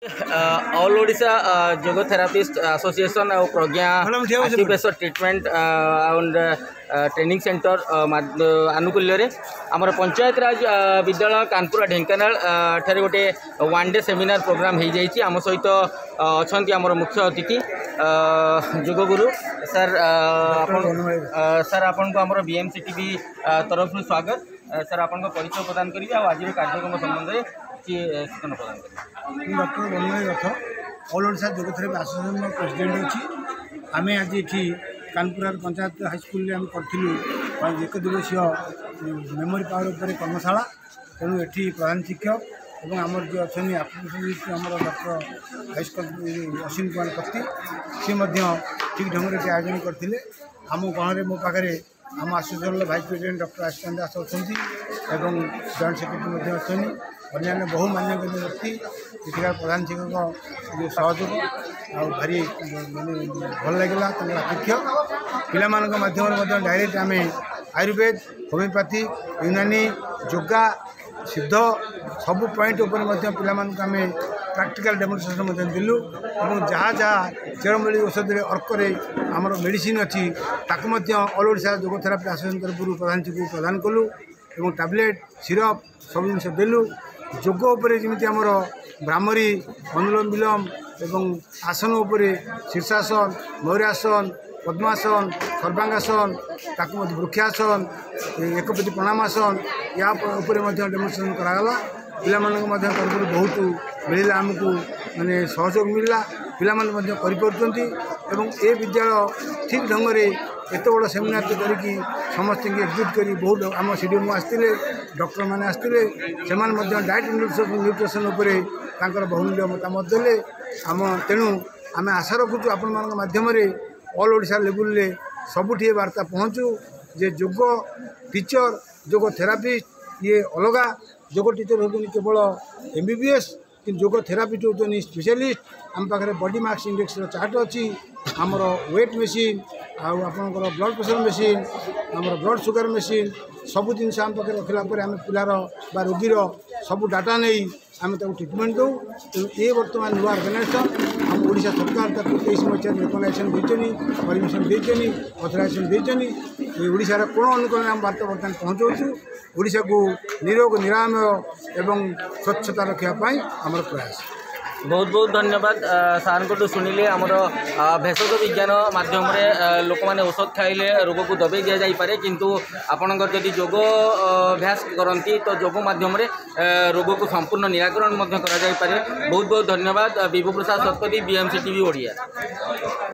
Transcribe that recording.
All Odisha जोग therapist association और प्रज्ञा आक्यूप्रेशर treatment and training centre आनुकूल्य आमर पंचायत राज विद्यालय कानपुर ढेंकानाल ठारे गोटे वन डे सेमिनार प्रोग्राम हो जाइए। आम सहित अच्छा आमर मुख्य अतिथि योगगुरु सर सर आपन को आमर बीएमसी टीवी तरफ स्वागत। सर आपन परिचय प्रदान करेंगे आज कार्यक्रम संबंध में सूचना प्रदान करेंगे। डॉक्टर बनमय रथ ऑल ओडिशा योग थेरापी एसोसिएशन प्रेसिडेंट अच्छी आम आज ये कानपुर पंचायत हाईस्कल आम करूँ एक दिवसीय मेमोरी पावर उपर कर्मशाला। तेणु ये प्रधान शिक्षक और आमर जो अच्छा आमर डॉक्टर हाईस्कल अश्विन कुमार पति सी ठीक ढंग से आयोजन करते। आम गणरे मो पाखे आम आसोसिएशन भाइस प्रेसिडेंट डॉक्टर आशीष दास अच्छा जॉइंट सेक्रेटरी अच्छा अन्य बहु मान्यगण्य व्यक्ति इधर प्रधान शिक्षक जो सहयोग आ भारी मानने भल लगे आतिथ्य पिला माध्यम डायरेक्ट आम आयुर्वेद होमिओपैथी यूनानी योगा सिद्ध सबू पॉइंट उपर आम प्रैक्टिकल डेमोन्स्ट्रेशन दिलु और जहाँ जहाँ चेरमूली औषधि अर्करे आमर मेडिसिन अच्छी ऑल ओडिशा योग थेरापी एसोसिएशन तरफ प्रधान शिक्षक प्रदान कलु और टैबलेट सिरप सब जिन देलु। योग उपरे जमी आमर भ्रामरी अनुलोम विलोम एवं आसन उपरे शीर्षासन मयूरासन पद्मासन सर्वांगासन वृक्षासन एकपति प्रणामासन या डेमोन्स्ट्रेशन करागला। पिला तरफ बहुत मिलला आमको माने सहयोग मिलला पिला ए विद्यालय ठीक ढंग से एत बड़ सेमिनार करके समस्त एक्जिट कर बहुत आम सीडीएम आसते डॉक्टर मैंने आसते से डाइट न्यूट्रिशन बहुमूल्य मतामत देले आम तेणु आम आशा रखुचु आपण माध्यम ऑल ओडिशा लेवल सबुठी वार्ता पहुँचू जे योग टीचर योग थेरापिस्ट ये अलग योग टीचर होती केवल एमबीबीएस कि योग थेरापिस्ट होती स्पेशलिस्ट आम पाखे बॉडी मास इंडेक्स चार्ट अच्छी आमर वेट मेसीन आपंकर ब्लड प्रेशर मेसीन आमर ब्लड सुगर मेसीन सबू जिन आम पाखे रखला आम पिलार बा रोगीर सबू डाटा नहीं आम ट्रिटमेंट दो। तेणु ये बर्तमान नुआ अर्गानाइजेसन आम ओडिशा सरकार 23 मसीह रिकग्नाइजेसन देनी परमिशन देनी अथराइजेसन देनी ओडिशार कोण अनुकूल आम वार्ता बर्तमान पहुँचाऊँ ओडिशा को निरोग निरामय एवं स्वच्छता रखापी आमर प्रयास। बहुत बहुत धन्यवाद सार को शुणिले आमर भेषज विज्ञान माध्यम लोक मैंने औषध खाइले रोग को दबे दि जापे किंतु आपणकर जदि योग अभ्यास करती तो योग माध्यम रोग को संपूर्ण निराकरण करा जाय पारे। बहुत बहुत धन्यवाद। विभु प्रसाद शतपथी बीएमसी टीवी ओडिया।